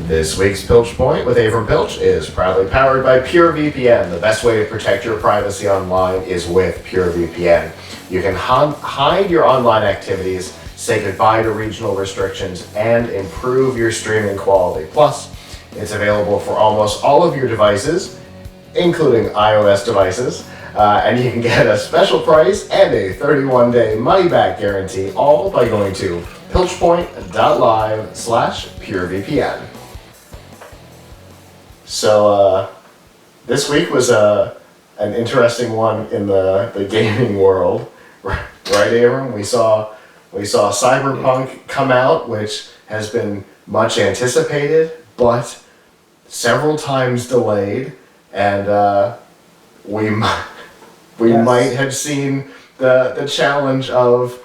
This week's Piltch Point with Avram Piltch is proudly powered by PureVPN. The best way to protect your privacy online is with PureVPN. You can hide your online activities, say goodbye to regional restrictions, and improve your streaming quality. Plus, it's available for almost all of your devices, including iOS devices, and you can get a special price and a 31-day money-back guarantee, all by going to pilchpoint.live/purevpn. So this week was an interesting one in the gaming world, right, Avram? We saw Cyberpunk come out, which has been much anticipated, but several times delayed, and we might have seen the challenge of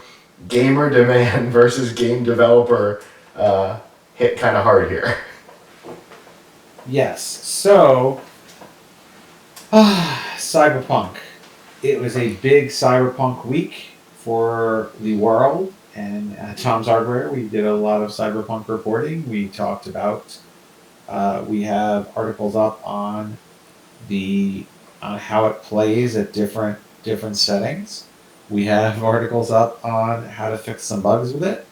gamer demand versus game developer hit kind of hard here. Yes. So, Cyberpunk. It was a big Cyberpunk week for the world, and at Tom's Hardware, we did a lot of Cyberpunk reporting. We talked about. We have articles up on how it plays at different settings. We have articles up on how to fix some bugs with it,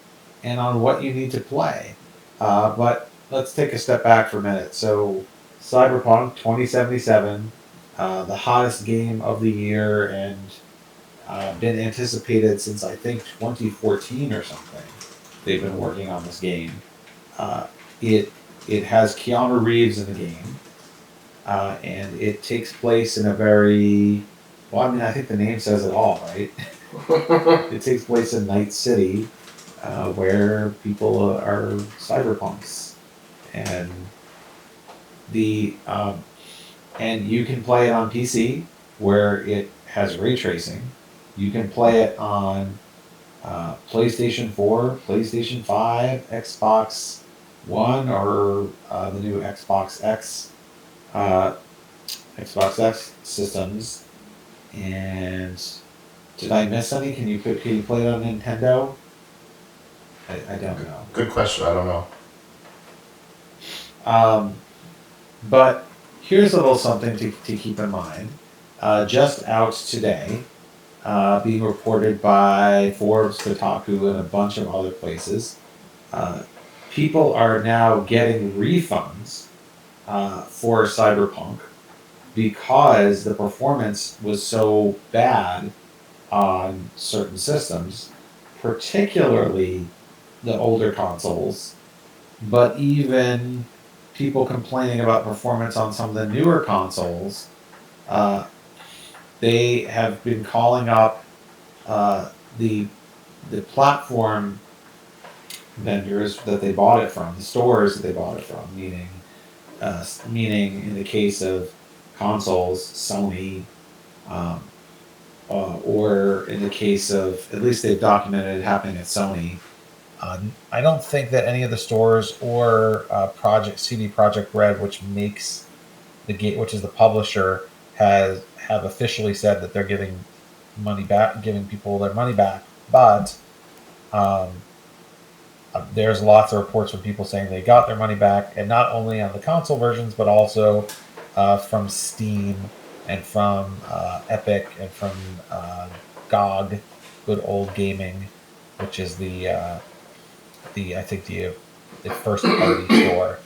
and on what you need to play. But let's take a step back for a minute. So, Cyberpunk 2077, the hottest game of the year, and been anticipated since I think 2014 or something. They've been working on this game. It has Keanu Reeves in the game, and it takes place in a very, well, I mean, I think the name says it all, right? It takes place in Night City, where people are cyberpunks, and and you can play it on PC, where it has ray tracing. You can play it on PlayStation 4, PlayStation 5, Xbox One, or the new Xbox X systems. And did I miss any? Can you play it on Nintendo? I don't know. Good question. I don't know. But here's a little something to keep in mind. Just out today, being reported by Forbes, Kotaku, and a bunch of other places, people are now getting refunds for Cyberpunk because the performance was so bad on certain systems, particularly the older consoles, but even people complaining about performance on some of the newer consoles. They have been calling up the platform vendors that they bought it from, the stores that they bought it from, meaning in the case of consoles, Sony, or in the case of, at least they've documented it happening at Sony. I don't think that any of the stores or CD Projekt Red, which makes the game, which is the publisher, have officially said that they're giving people their money back. But there's lots of reports from people saying they got their money back, and not only on the console versions, but also from Steam and from Epic and from GOG, Good Old Gaming, which is the first party store.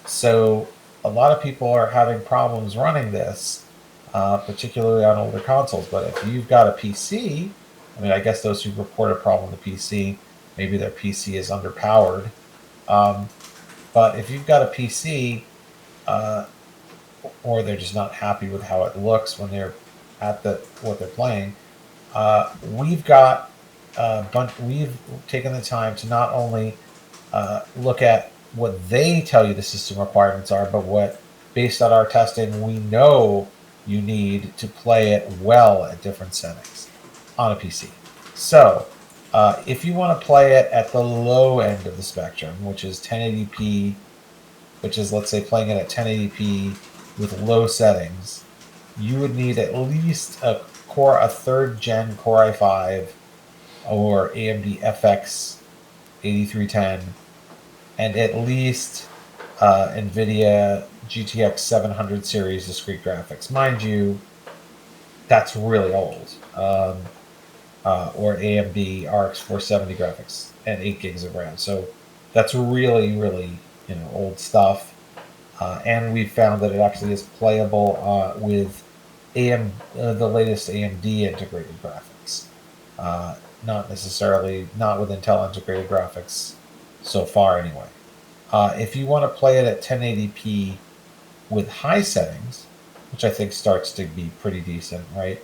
So a lot of people are having problems running this, particularly on older consoles. But if you've got a PC, I mean, I guess those who report a problem with the PC, maybe their PC is underpowered. But if you've got a PC, or they're just not happy with how it looks when they're at what they're playing, we've taken the time to not only look at what they tell you the system requirements are, but what, based on our testing, we know you need to play it well at different settings on a PC. So, if you want to play it at the low end of the spectrum, which is 1080p, which is, let's say, playing it at 1080p with low settings, you would need at least a 3rd gen Core i5 or AMD FX 8310, and at least NVIDIA GTX 700 series discrete graphics. Mind you, that's really old. Or AMD RX 470 graphics and 8 gigs of RAM. So that's really, really, old stuff. And we found that it actually is playable with the latest AMD integrated graphics. Not with Intel integrated graphics so far, anyway. If you want to play it at 1080p with high settings, which I think starts to be pretty decent, right?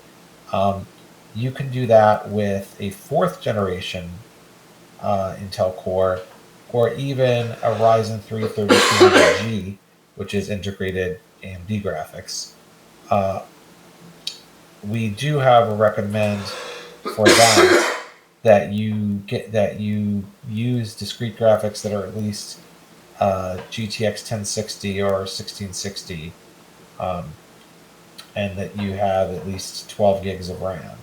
You can do that with a 4th generation Intel Core, or even a Ryzen 3 3200G, which is integrated AMD graphics. We do have a recommend for that you use discrete graphics that are at least GTX 1060 or 1660, and that you have at least 12 gigs of RAM.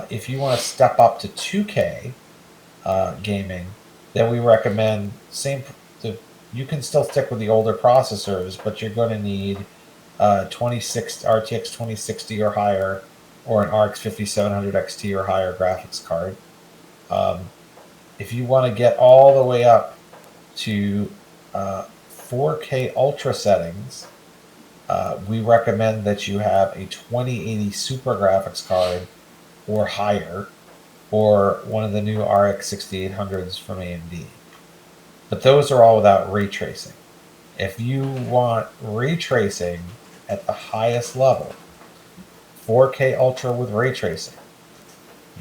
If you want to step up to 2K gaming, then we recommend you can still stick with the older processors, but you're going to need RTX 2060 or higher, or an RX 5700 XT or higher graphics card. If you want to get all the way up to 4K Ultra settings, we recommend that you have a 2080 Super graphics card or higher, or one of the new RX 6800s from AMD. But those are all without ray tracing. If you want ray tracing at the highest level, 4K Ultra with ray tracing,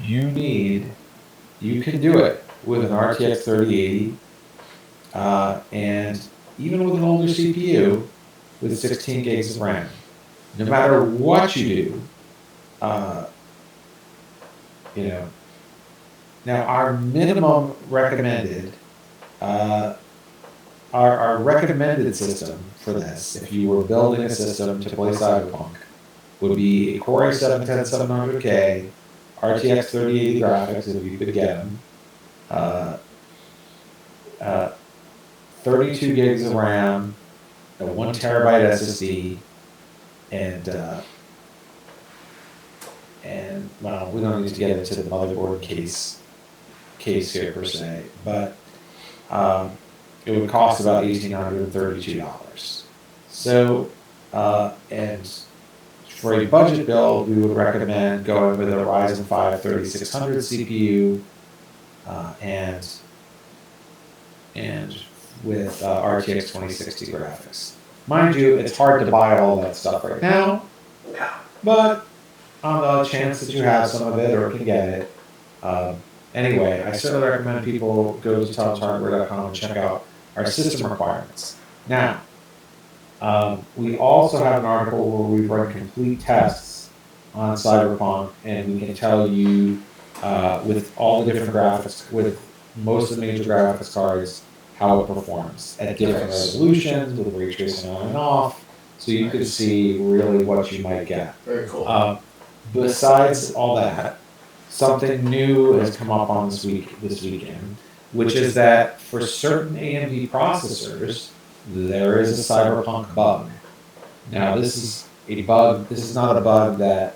you can do it with an RTX 3080, and even with an older CPU with 16 gigs of RAM. No matter what you do, now our minimum recommended, our recommended system for this, if you were building a system to play Cyberpunk, would be a Core i7 10700K, RTX 3080 graphics if you could get them, 32 gigs of RAM, a 1 terabyte SSD, and well, we don't need to get into the motherboard case here per se, but it would cost about $1,832. So, and for a budget build, we would recommend going with a Ryzen 5 3600 CPU, and with RTX 2060 graphics. Mind you, it's hard to buy all that stuff right now, but on the chance that you have some of it or can get it, anyway, I certainly recommend people go to topshardware.com and check out our system requirements. Now, we also have an article where we've run complete tests on Cyberpunk, and we can tell you with all the different graphics, with most of the major graphics cards, how it performs at different resolutions, with ray tracing on and off, so you can see really what you might get. Very cool. Besides all that, something new has come up on this weekend, which is that for certain AMD processors, there is a Cyberpunk bug. Now, this is a bug. This is not a bug that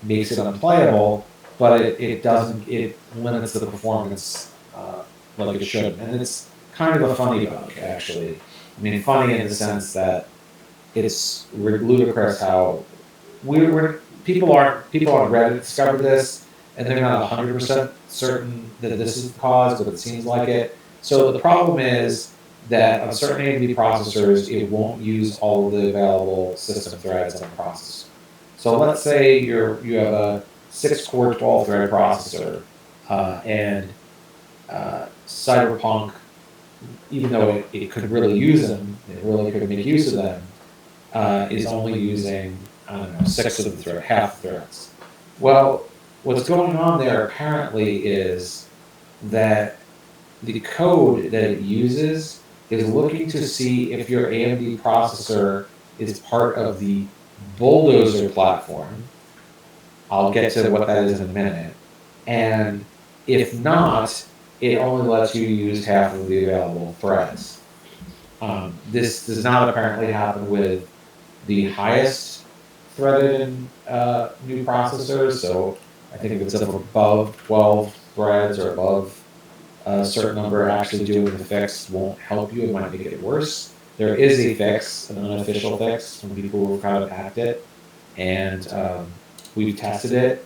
makes it unplayable, but it limits the performance like it should. And it's kind of a funny bug, actually. I mean, funny in the sense that it's ludicrous how people on Reddit discovered this, and they're not 100% certain that this is the cause, but it seems like it. So the problem is that on certain AMD processors, it won't use all of the available system threads on the processor. So let's say you have a 6-core 12-thread processor, and Cyberpunk, even though it could really use them, it really could make use of them, is only using, 6 of the thread, half the threads. Well, what's going on there apparently is that the code that it uses is looking to see if your AMD processor is part of the Bulldozer platform. I'll get to what that is in a minute. And if not, it only lets you use half of the available threads. This does not apparently happen with the highest threaded new processors. So I think if it's up above 12 threads or above a certain number, actually doing the fix won't help you. It might make it worse. There is a fix, an unofficial fix from people who kind of hacked it, and we tested it,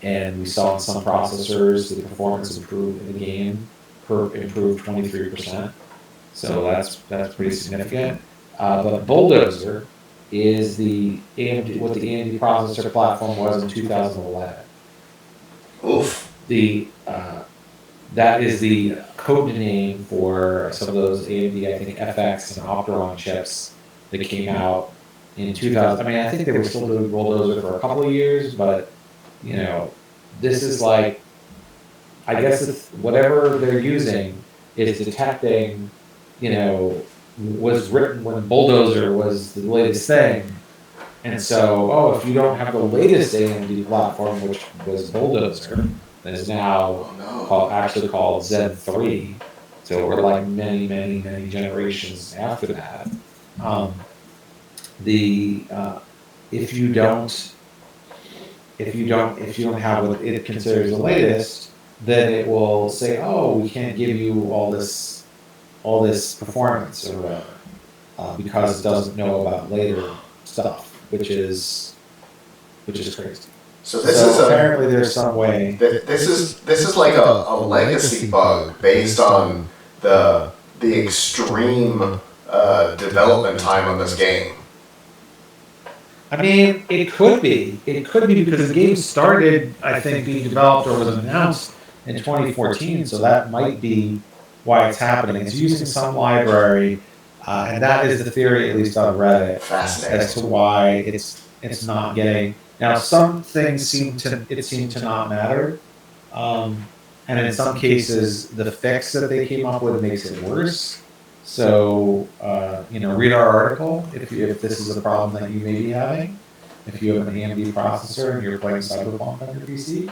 and we saw in some processors the performance improved in the game, improved 23%. So that's pretty significant. But Bulldozer is the AMD, what the AMD processor platform was in 2011. Oof. That is the code name for some of those AMD, I think, FX and Opteron chips that came out in 2000. I mean, I think they were still doing Bulldozer for a couple of years, but, you know, this is like, I guess it's whatever they're using is detecting, you know, was written when Bulldozer was the latest thing. And so, if you don't have the latest AMD platform, which was Bulldozer, that is now actually called Zen 3. So we're like many, many, many generations after that. If you don't have what it considers the latest, then it will say, "Oh, we can't give you all this performance or whatever," because it doesn't know about later stuff, which is crazy. So this is apparently there's some way. This is like a legacy bug based on the extreme development time on this game. I mean, it could be. It could be because the game started, I think, being developed or was announced in 2014. So that might be why it's happening. It's using some library, and that is the theory, at least on Reddit, as to why it's not getting. Now, some things seem to not matter, and in some cases, the fix that they came up with makes it worse. So, read our article if this is a problem that you may be having. If you have an AMD processor and you're playing Cyberpunk on your PC,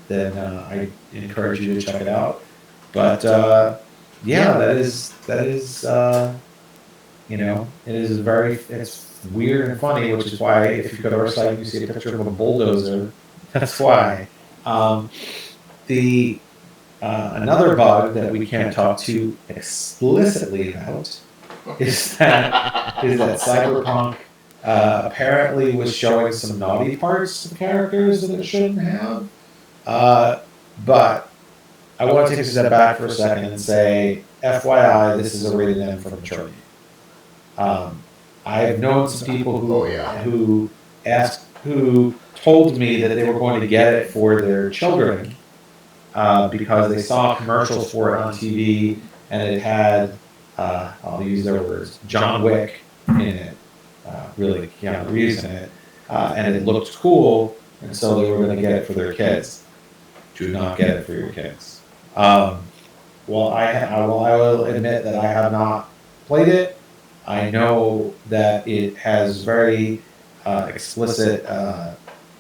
then I encourage you to check it out. But that is it is it's weird and funny, which is why if you go to our site and you see a picture of a bulldozer, that's why. Another bug that we can't talk too explicitly about is that Cyberpunk apparently was showing some naughty parts of characters that it shouldn't have. But I want to take a step back for a second and say, FYI, this is a rated M for maturity. I've known some people who told me that they were going to get it for their children because they saw commercials for it on TV and it had, I'll use their words, John Wick in it, really Keanu Reeves in it, and it looked cool, and so they were going to get it for their kids. Do not get it for your kids. I will admit that I have not played it. I know that it has very explicit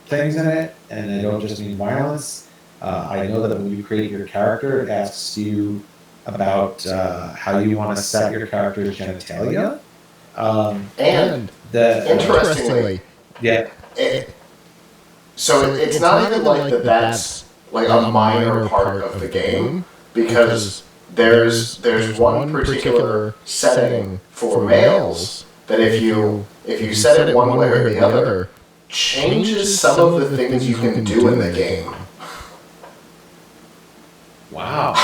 things in it, and I don't just mean violence. I know that when you create your character, it asks you about how you want to set your character's genitalia. Interestingly, so it's not even like that's like a minor part of the game, because there's one particular setting for males that if you set it one way or the other, changes some of the things you can do in the game. Wow.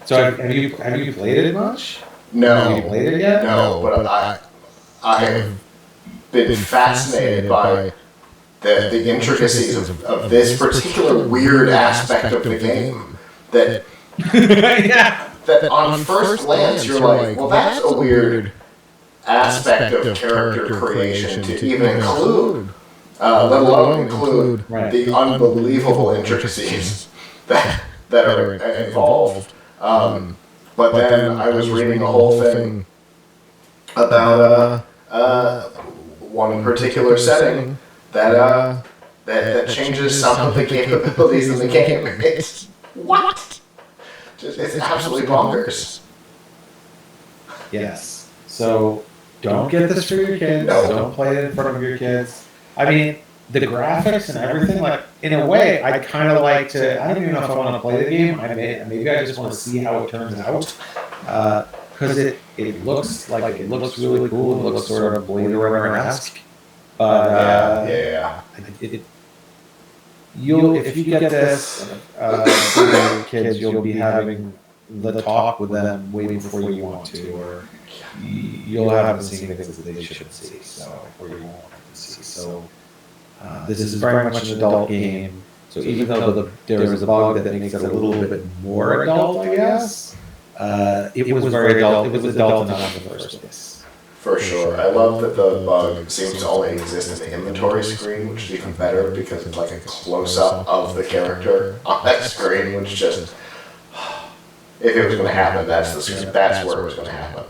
So have you played it much? No. Have you played it yet? No, but I've been fascinated by the intricacies of this particular weird aspect of the game that that on first glance you're like, well, that's a weird aspect of character creation to even include, let alone include the unbelievable intricacies that are involved. But then I was reading a whole thing about one particular setting that changes some of the capabilities in the game. It's absolutely bonkers. Yes. So don't get this for your kids. No. Don't play it in front of your kids. I mean, the graphics and everything, like, in a way, I kind of like to, I don't even know if I want to play the game. Maybe I just want to see how it turns out. Because it looks like it looks really cool. It looks sort of Blade Runner-esque. But if you get this for your kids, you'll be having the talk with them way before you want to, or you'll have them seeing things that they shouldn't see, so, or you won't want them to see. So this is very much an adult game. So even though there is a bug that makes it a little bit more adult, I guess, it was very adult. It was adult enough in the first place. For sure. I love that the bug seems to only exist in the inventory screen, which is even better because it's like a close-up of the character on that screen, which just, if it was going to happen, that's where it was going to happen.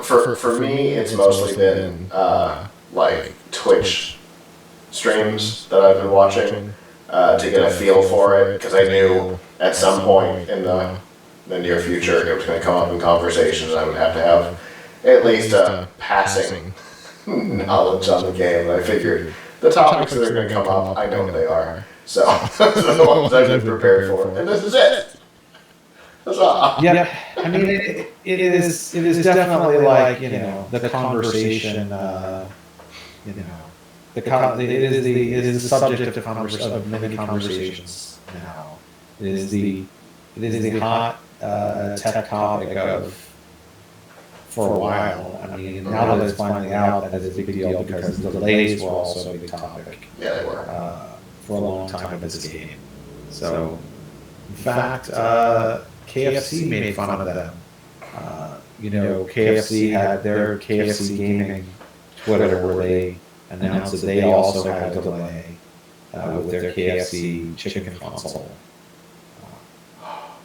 For me, it's mostly been like Twitch streams that I've been watching to get a feel for it, because I knew at some point in the near future it was going to come up in conversation, and I would have to have at least a passing knowledge on the game. And I figured the topics that are going to come up, I know what they are. So those are the ones I've been prepared for, and this is it. That's all. Yeah, I mean, it is definitely like, you know, the conversation. You know, it is the subject of many conversations now. It is the hot tech topic of for a while. I mean, now that it's finally out, that is a big deal because the delays were also a big topic. Yeah, they were. For a long time with this game. So, in fact, KFC made fun of them. You know, KFC had their KFC Gaming Twitter where they announced that they also had a delay with their KFC chicken console.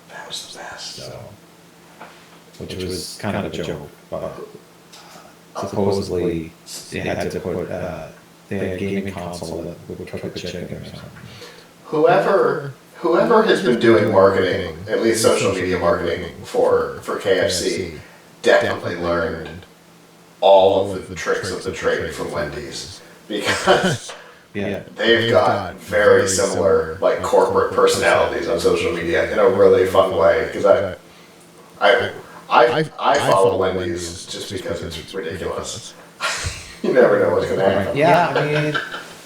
That was the best. So, which was kind of a joke, but supposedly they had to put they had a gaming console that would cook the chicken or something. Whoever has been doing marketing, at least social media marketing for KFC, definitely learned all of the tricks of the trade from Wendy's, because they've got very similar like corporate personalities on social media in a really fun way. Because I follow Wendy's just because it's ridiculous. You never know what's going to happen. Yeah,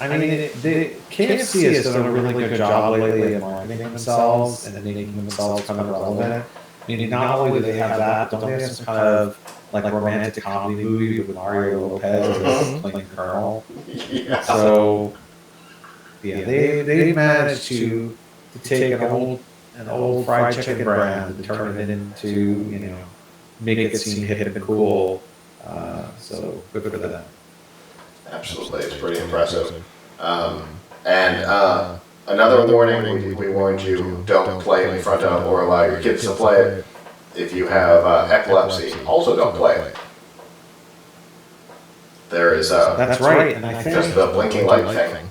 I mean, the KFC has done a really good job lately of marketing themselves and making themselves kind of relevant. I mean, not only do they have that, don't they have some kind of like romantic comedy movie with Mario Lopez as playing Colonel? Yeah. So, yeah, they managed to take an old fried chicken brand and turn it into, you know, make it seem hip and cool. So good for them. Absolutely, it's pretty impressive. Another warning, we warned you, don't play it in front of or allow your kids to play it. If you have epilepsy, also don't play it. There is That's right, and I think just the blinking light thing.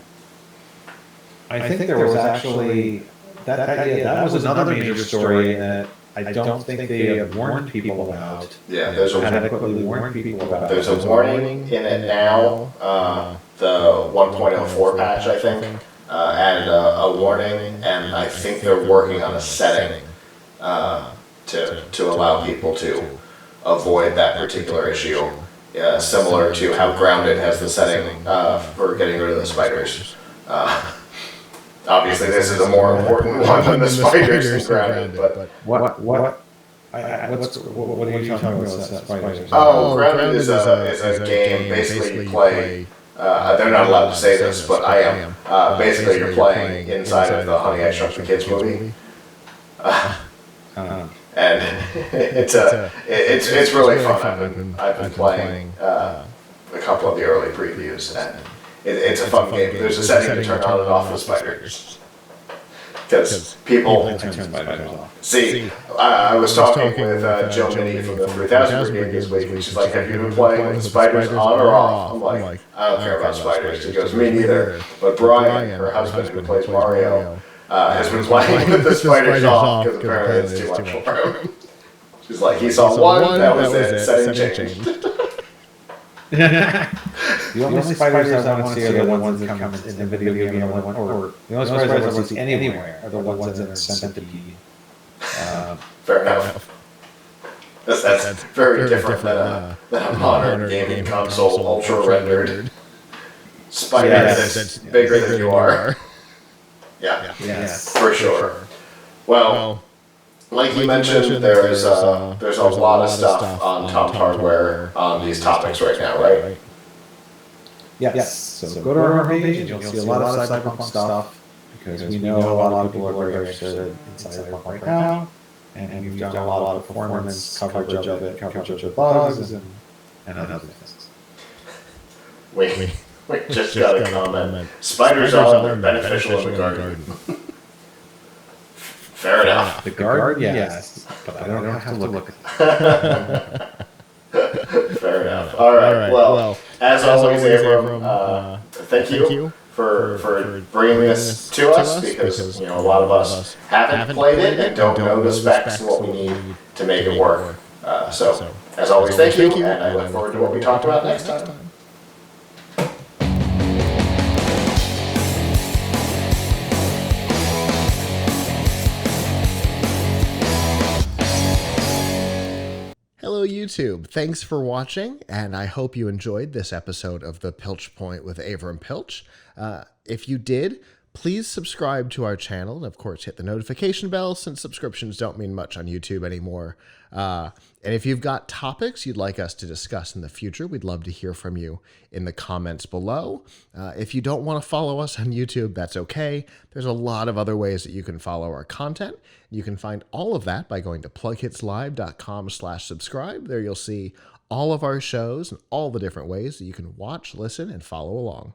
I think there was actually that was another major story that I don't think they have warned people about. Yeah, there's adequately warned people about. There's a warning in it now. The 1.04 patch, I think, added a warning, and I think they're working on a setting to allow people to avoid that particular issue, similar to how Grounded has the setting for getting rid of the spiders. Obviously, this is a more important one than the spiders in Grounded, but what are you talking about? Spiders? Oh, Grounded is a game. Basically, you play. They're not allowed to say this, but I am. Basically, you're playing inside of the Honey, I Shrunk the Kids movie, and it's really fun. I've been playing a couple of the early previews, and it's a fun game. There's a setting to turn on and off the spiders. Because people see, I was talking with Joe Minnie from the 3000 Brigade this week, and she's like, "Have you been playing with the spiders on or off?" I'm like, "I don't care about spiders." She goes, "Me neither." But Brian, her husband who plays Mario, has been playing with the spiders off because apparently it's too much for him. He's like, he saw one, that was it, setting change. The only spiders I want to see are the ones that come in the video game, or the only spiders I want to see anywhere are the ones that are centipede. Fair enough. That's very different than a modern gaming console, ultra-rendered spider that's bigger than you are. Yeah, Yes, for sure. Well, like you mentioned, there's a lot of stuff on Top Hardware on these topics right now, right? Yes. So go to our homepage and you'll see a lot of Cyberpunk stuff, because we know a lot of people are very interested in Cyberpunk right now, and we've done a lot of performance coverage of it, coverage of the bugs, and other things. We just got a comment. Spiders are beneficial in the garden. Fair enough. The garden, yes, but I don't have to look at it. Fair enough. All right. Well, as always, Avram, thank you for bringing this to us, because a lot of us haven't played it and don't know the specs and what we need to make it work. So, as always, thank you, and I look forward to what we talk about next time. Hello YouTube, thanks for watching, and I hope you enjoyed this episode of the Piltch Point with Avram Piltch. If you did, please subscribe to our channel, and of course hit the notification bell, since subscriptions don't mean much on YouTube anymore. And if you've got topics you'd like us to discuss in the future, we'd love to hear from you in the comments below. If you don't want to follow us on YouTube, that's okay. There's a lot of other ways that you can follow our content. You can find all of that by going to plughitslive.com/subscribe. There you'll see all of our shows and all the different ways that you can watch, listen, and follow along.